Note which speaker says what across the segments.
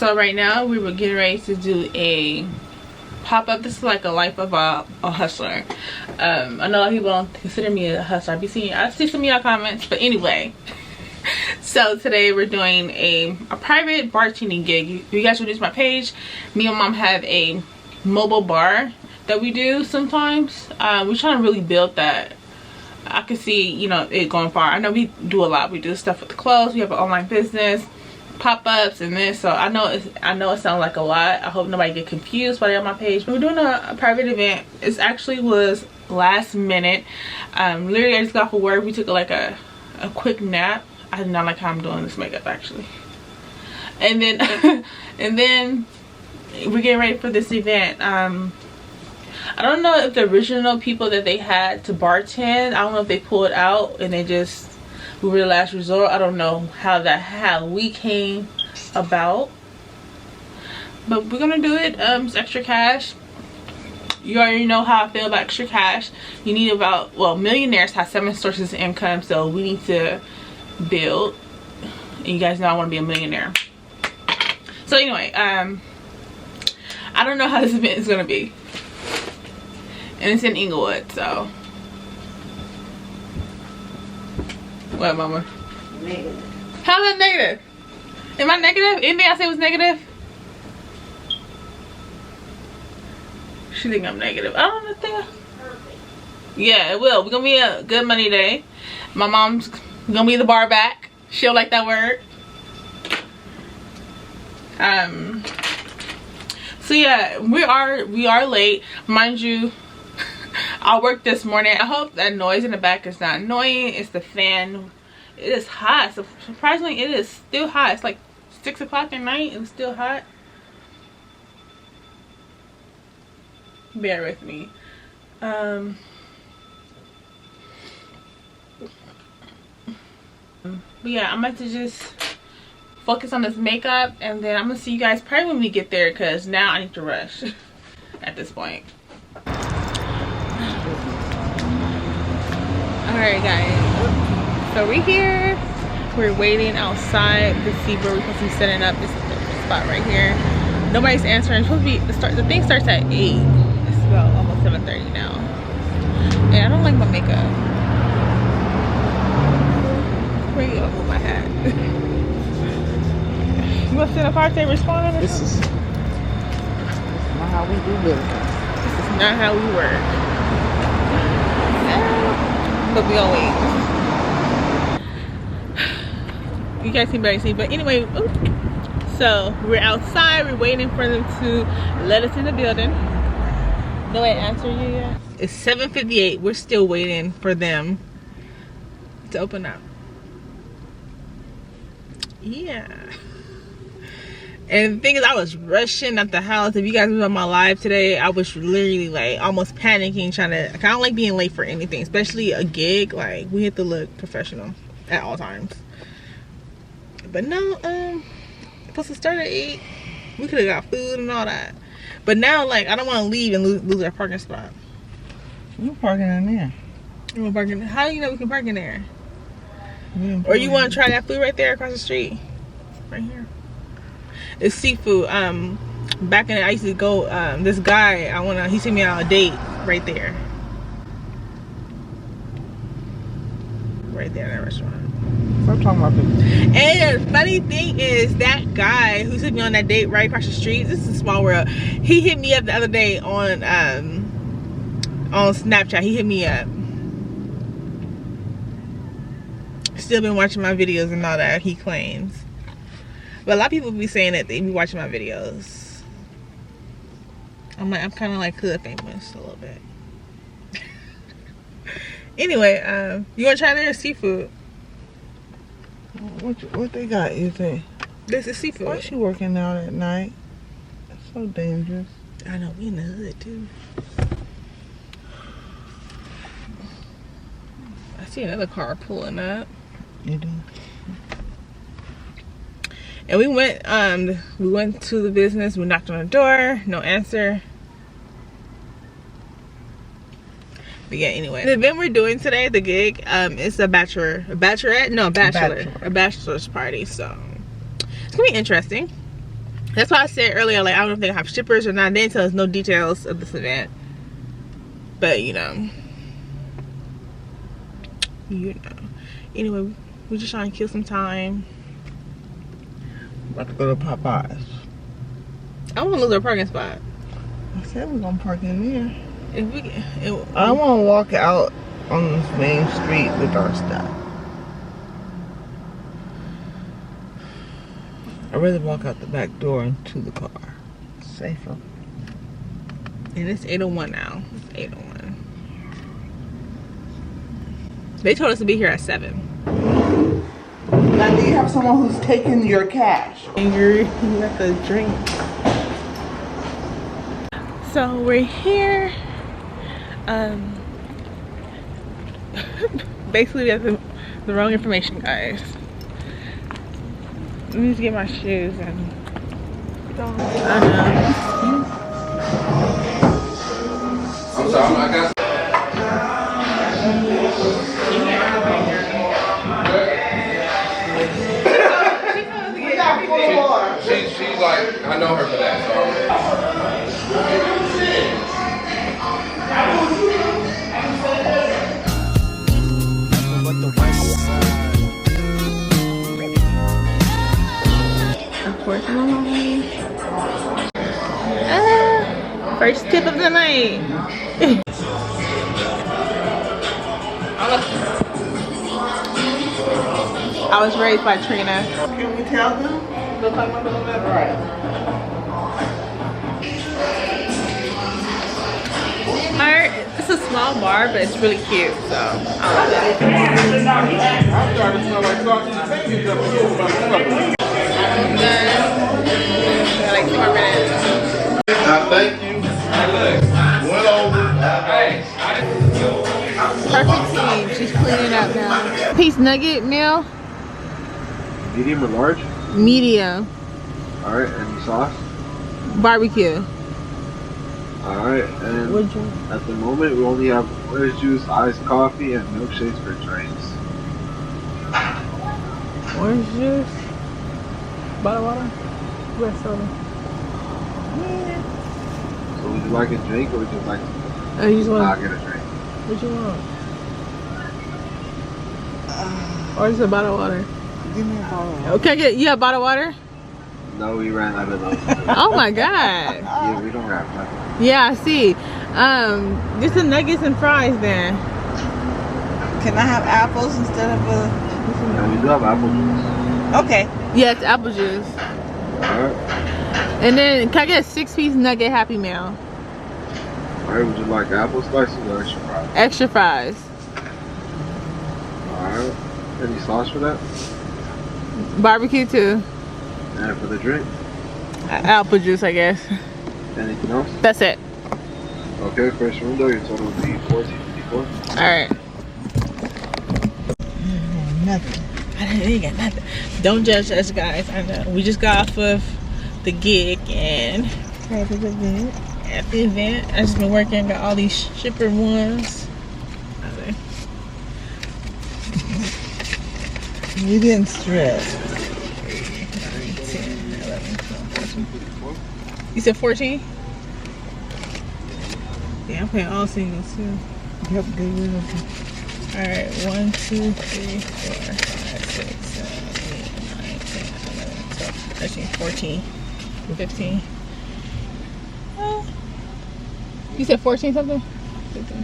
Speaker 1: So right now we were getting ready to do a pop-up. This is like a life of a hustler. I know a lot of people don't consider me a hustler. I see some of y'all comments, but anyway. So today we're doing a private bartending gig. If you guys will use my page, me and mom have a mobile bar that we do sometimes. We're trying to really build that. I can see, you know, it going far. I know we do a lot. We do stuff with the clothes. We have an online business, pop-ups, and this. So I know it sounds like a lot. I hope nobody get confused while they're on my page. We're doing a private event. It actually was last minute. Literally, I just got off of work. We took like a quick nap. I do not like how I'm doing this makeup actually. And then and then we're getting ready for this event. I don't know if the original people that they had to bartend, I don't know if they pulled out and we were the last resort. I don't know how we came about, but we're gonna do it. It's extra cash. You already know how I feel about extra cash. You need about, well, millionaires have 7 sources of income, so we need to build. And you guys know I want to be a millionaire. So anyway, I don't know how this event is gonna be, and it's in Inglewood. So what, mama?
Speaker 2: Negative.
Speaker 1: How's that negative? Am I negative? Anything I say was negative? She think I'm negative. I don't think. Yeah, it will. We're gonna be a good money day. My mom's gonna be the bar back. She'll like that word. So yeah, we are late, mind you. I worked this morning. I hope that noise in the back is not annoying. It's the fan. It is hot. So surprisingly, it is still hot. It's like 6 o'clock at night and it's still hot. Bear with me. But yeah, I'm about to just focus on this makeup, and then I'm gonna see you guys probably when we get there, because now I need to rush at this point. Alright guys, so we're here. We're waiting outside to see where we're supposed to be setting up. This spot right here. Nobody's answering. It's supposed to be the thing starts at 8. It's about almost 7:30 now. And I don't like my makeup. Where you gonna move my hat? You want to sit in a car today responding?
Speaker 2: This is not how we do business.
Speaker 1: This is not how we work. But we gonna wait. You guys seem very see, but anyway, so we're outside. We're waiting for them to let us in the building. No one answered you yet. It's 7:58. We're still waiting for them to open up. Yeah. And the thing is, I was rushing at the house. If you guys was on my live today, I was literally like almost panicking, trying to. I don't like being late for anything, especially a gig. Like, we have to look professional at all times. But no, supposed to start at 8. We could have got food and all that. But now, like, I don't want to leave and lose our parking spot.
Speaker 2: We're parking in there.
Speaker 1: We're parking. How do you know we can park in there? Or you want to try that food right there across the street? Right here. It's seafood. Back in I used to go, this guy, he sent me out a date right there. Right there in that restaurant.
Speaker 2: Stop talking about this.
Speaker 1: And the funny thing is, that guy who took me on that date right across the street, this is a small world. He hit me up the other day on Snapchat. He hit me up. Still been watching my videos and all that, he claims. But a lot of people be saying that they be watching my videos. I'm kind of like hood famous a little bit. Anyway, you want to try their seafood?
Speaker 2: What they got, you think?
Speaker 1: This is seafood.
Speaker 2: Why is she working out at night? That's so dangerous.
Speaker 1: I know, we in the hood too. I see another car pulling up.
Speaker 2: You do?
Speaker 1: And we went to the business. We knocked on the door. No answer. But yeah, anyway, the event we're doing today, the gig, it's a bachelor's party. So it's gonna be interesting. That's why I said earlier, like, I don't know if they have shippers or not. They didn't tell us no details of this event. But, you know. Anyway, we're just trying to kill some time.
Speaker 2: About to go to Popeyes.
Speaker 1: I want to lose our parking spot.
Speaker 2: I said we're gonna park in there.
Speaker 1: If we,
Speaker 2: I want to walk out on this main street with our stuff. I'd rather walk out the back door into the car. Safer.
Speaker 1: And it's 8:01 now. It's 8:01. They told us to be here at 7.
Speaker 2: Now, do you have someone who's taking your cash?
Speaker 1: And you got the drink. So we're here. Basically we have the wrong information, guys. Let me just get my shoes and I know.
Speaker 3: I'm sorry, I got. She's like, I know her for that,
Speaker 1: Of course, first tip of the night. I was raised by Trina.
Speaker 2: Can we tell them?
Speaker 1: Go talk about a little bit.
Speaker 2: Right.
Speaker 1: It's a small bar, but it's really cute, so I love it.
Speaker 3: I'm starting to smell like sausage and bacon up in here.
Speaker 1: Like 2 more minutes.
Speaker 3: Thank you. Went over.
Speaker 1: Perfect team. She's cleaning up now. Piece nugget meal.
Speaker 4: Medium or large?
Speaker 1: Medium.
Speaker 4: Alright, and sauce?
Speaker 1: Barbecue.
Speaker 4: Alright, and at the moment we only have orange juice, iced coffee, and milkshakes for drinks.
Speaker 1: Orange juice. Bottled water. Red soda.
Speaker 4: So would you like a drink or would you like to
Speaker 1: You just want.
Speaker 4: not get a drink?
Speaker 1: What you want? Or just a bottle of water?
Speaker 2: Give me a bottle.
Speaker 1: Okay, you have bottled water?
Speaker 4: No, we ran out of those.
Speaker 1: Oh my god.
Speaker 4: Yeah, we don't have nothing.
Speaker 1: Yeah, I see. Just the nuggets and fries then.
Speaker 2: Can I have apples instead of a...
Speaker 4: And we do have apple juice.
Speaker 2: Okay.
Speaker 1: Yeah, it's apple juice.
Speaker 4: Alright.
Speaker 1: And then can I get a 6-piece nugget Happy Meal?
Speaker 4: Alright, would you like apple slices or extra fries?
Speaker 1: Extra fries.
Speaker 4: Alright. Any sauce for that?
Speaker 1: Barbecue too.
Speaker 4: And for the drink?
Speaker 1: Apple juice, I guess.
Speaker 4: Anything else?
Speaker 1: That's it.
Speaker 4: Okay, first window, your total will be $14.54.
Speaker 1: Alright.
Speaker 2: Nothing.
Speaker 1: I didn't get nothing. Don't judge us, guys. I know. We just got off of the gig and
Speaker 2: At the event.
Speaker 1: at the event. I just been working, got all these shipper ones.
Speaker 2: You didn't stress.
Speaker 1: 10, 11, 12, 14. You said 14? Yeah, I'm playing all singles too.
Speaker 2: Yep, they will.
Speaker 1: Alright, 1, 2, 3, 4, 5, 6, 7, 8, 9, 10, 11, 12, 13, 14, 15. Oh. You said 14 something? 15.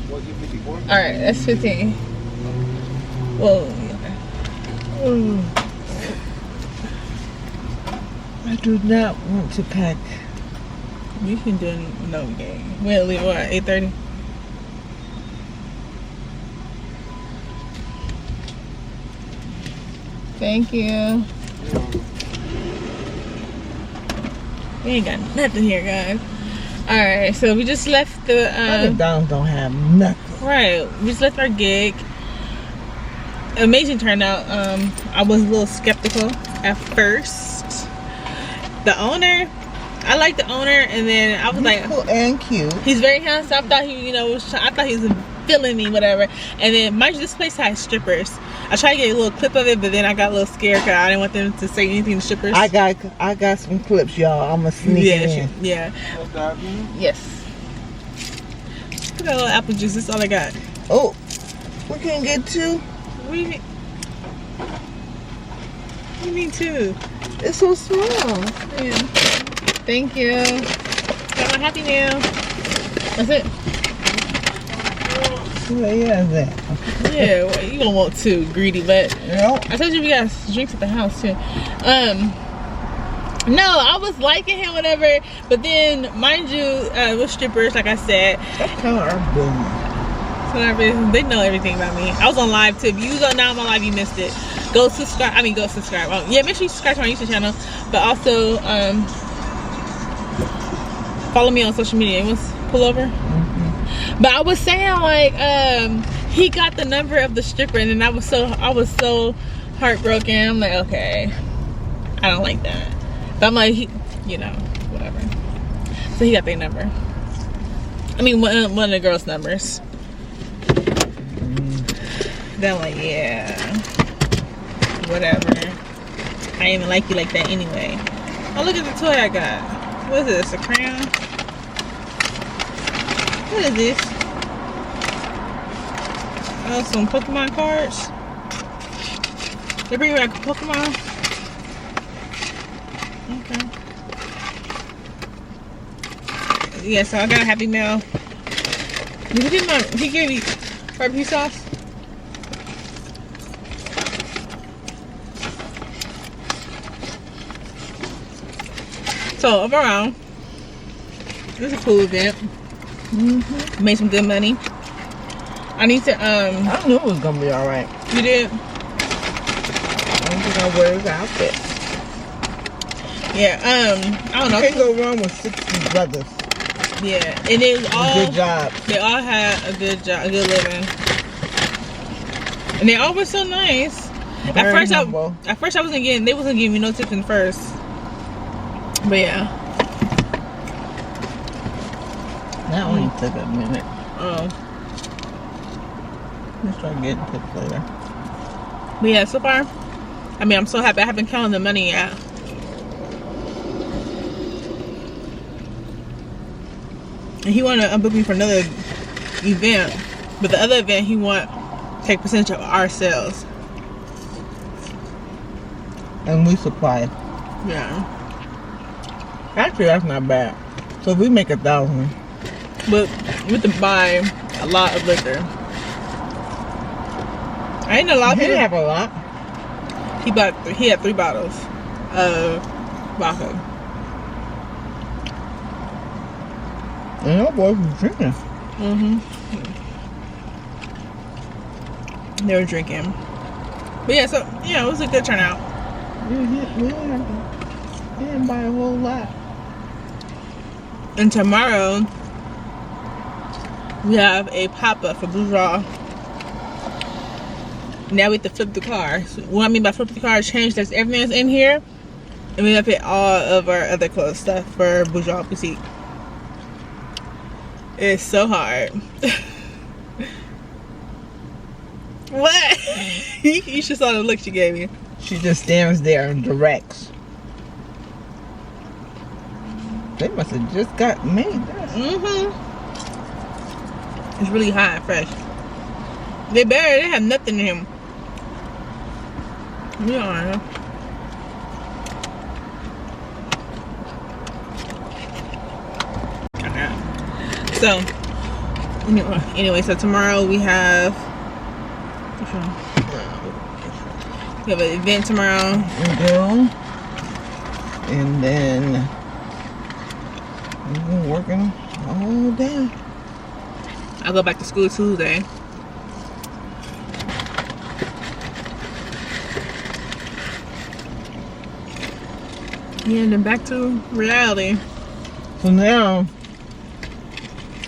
Speaker 4: 14.54?
Speaker 1: Alright, that's 15. Whoa.
Speaker 2: Oh. I do not want to pack.
Speaker 1: You can do no game. We'll leave what, 8:30? Thank you. We ain't got nothing here, guys. Alright, so we just left the
Speaker 2: McDonald's don't have nothing.
Speaker 1: right. We just left our gig. Amazing turnout. I was a little skeptical at first. The owner, I like the owner, and then I was like,
Speaker 2: Cool and cute.
Speaker 1: he's very handsome. I thought he, I thought he was feeling me, whatever. And then mind you, this place has strippers. I tried to get a little clip of it, but then I got a little scared because I didn't want them to say anything to strippers.
Speaker 2: I got some clips, y'all. I'm gonna sneak it in.
Speaker 1: Yeah. Yes. Look at that little apple juice. That's all I got.
Speaker 2: Oh, we can get two.
Speaker 1: We need two.
Speaker 2: It's so small.
Speaker 1: Yeah. Thank you. Got my Happy Meal. That's it.
Speaker 2: Yeah, that.
Speaker 1: Yeah, well, you don't want two, greedy, but
Speaker 2: Yep.
Speaker 1: I told you we got drinks at the house too. No, I was liking him, whatever, but then mind you, with strippers, like I said,
Speaker 2: That's kind of our business.
Speaker 1: so they know everything about me. I was on live too. If you was on now on my live, you missed it. Go subscribe. Go subscribe. Yeah, make sure you subscribe to my YouTube channel, but also follow me on social media. You want to pull over? But I was saying, like, he got the number of the stripper, and then I was so heartbroken. I'm like, okay, I don't like that. But I'm like, you know, whatever. So he got their number. I mean, one of the girls' numbers. Then I'm like, yeah, whatever. I didn't even like you like that anyway. Oh, look at the toy I got. What is this? A crayon? What is this? Oh, some Pokemon cards. They bring back Pokemon. Okay. Yeah, so I got a Happy Meal. He gave me barbecue sauce. So overall, it was a cool event. Made some good money. I need to
Speaker 2: I knew it was gonna be all right.
Speaker 1: You did?
Speaker 2: I don't think I wear his outfit.
Speaker 1: Yeah, I don't know.
Speaker 2: You can't go wrong with 60 brothers.
Speaker 1: Yeah, and it was all
Speaker 2: Good job.
Speaker 1: They all had a good job, a good living, and they all were so nice.
Speaker 2: Very
Speaker 1: At first,
Speaker 2: humble.
Speaker 1: they wasn't giving me no tips in first, but yeah.
Speaker 2: That only took a minute.
Speaker 1: Oh,
Speaker 2: Let's try getting tips later.
Speaker 1: but yeah, so far, I mean, I'm so happy. I haven't counted the money yet. And he wanted to book me for another event, but the other event he want to take percentage of our sales.
Speaker 2: And we supply.
Speaker 1: Yeah,
Speaker 2: Actually, that's not bad. So if we make 1,000.
Speaker 1: but we have to buy a lot of liquor. I ain't a lot of
Speaker 2: He
Speaker 1: people.
Speaker 2: didn't have a lot.
Speaker 1: He had 3 bottles of vodka.
Speaker 2: And your boys was drinking.
Speaker 1: They were drinking. But yeah, so yeah, it was a good turnout.
Speaker 2: We didn't buy a whole lot.
Speaker 1: And tomorrow we have a pop-up for Bourgeois. Now we have to flip the car. So what I mean by flip the car is change that's everything that's in here, and we have to put all of our other clothes stuff for Bourgeois Boutique. It's so hard. What? You should saw the look she gave me.
Speaker 2: She just stands there and directs. They must have just got made this.
Speaker 1: It's really hot and fresh. They have nothing in him. Yeah. So, anyway, so tomorrow we have an event tomorrow.
Speaker 2: We do. And then we've been working all day.
Speaker 1: I go back to school Tuesday. Yeah, and then back to reality.
Speaker 2: So now,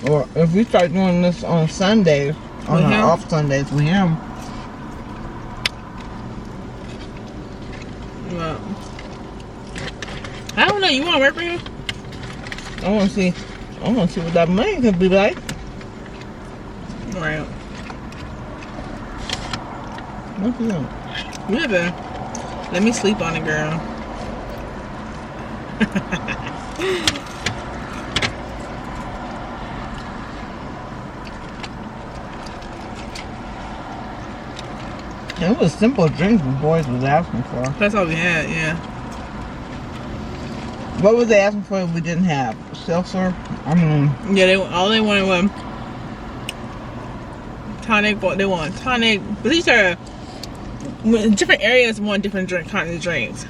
Speaker 2: or if we start doing this on Sundays, on
Speaker 1: With
Speaker 2: our
Speaker 1: him?
Speaker 2: off Sundays with him,
Speaker 1: Well, I don't know. You want to work for him?
Speaker 2: I want to see what that money could be like.
Speaker 1: Right.
Speaker 2: What's that?
Speaker 1: Yeah, babe. Let me sleep on it, girl.
Speaker 2: It was simple drinks the boys was asking for.
Speaker 1: That's all we had, yeah.
Speaker 2: What was they asking for if we didn't have? Seltzer? I mean...
Speaker 1: Yeah, all they wanted was tonic. They want tonic. But these are... different areas want different kind of drinks.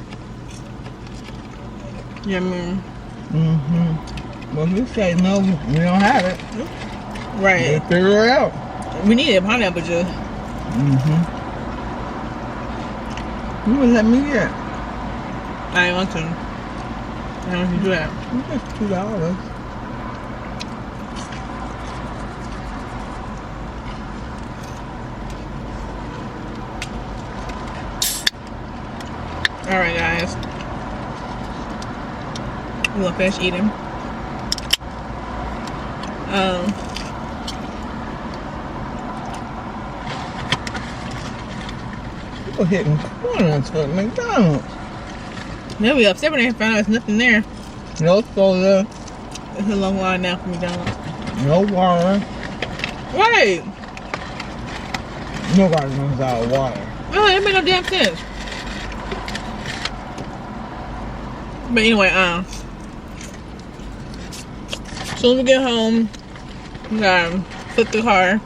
Speaker 1: Yeah, I mean...
Speaker 2: Mm-hmm. Well, if you say no, we don't have it.
Speaker 1: Right.
Speaker 2: We'll figure it out.
Speaker 1: We needed pineapple juice.
Speaker 2: Mm-hmm. You wouldn't let me get.
Speaker 1: I didn't want to. I don't want to do that.
Speaker 2: It's $2.
Speaker 1: Alright, guys. We're gonna finish eating.
Speaker 2: People hitting corners for McDonald's.
Speaker 1: Then we upset when they found out there's nothing there.
Speaker 2: No soda,
Speaker 1: It's a long line now for McDonald's.
Speaker 2: no water.
Speaker 1: Right!
Speaker 2: Nobody runs out of water.
Speaker 1: Oh, that made no damn sense. But anyway, as soon as we get home, we gotta flip the car.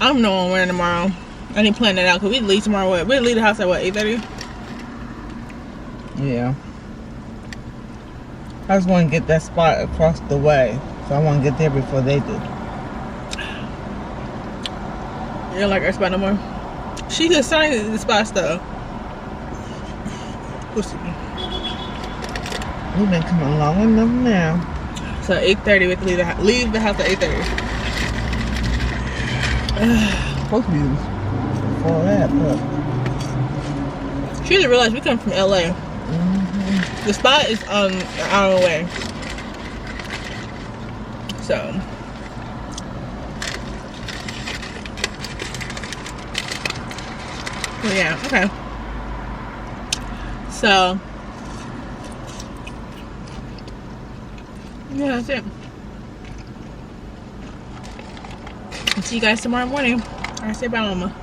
Speaker 1: I don't know what I'm wearing tomorrow. I didn't plan that out because we leave tomorrow. We leave the house at what, 8:30?
Speaker 2: Yeah. I just want to get that spot across the way. So I want to get there before they do.
Speaker 1: You don't like our spot no more? She just signed the spot stuff.
Speaker 2: We've been coming long enough now.
Speaker 1: So 8:30, we have to leave the house at 8:30.
Speaker 2: Supposed to be before that, but
Speaker 1: She didn't realize we come from LA. The spot is an hour away. So yeah, okay. So yeah, that's it. I'll see you guys tomorrow morning. Alright, say bye, Mama.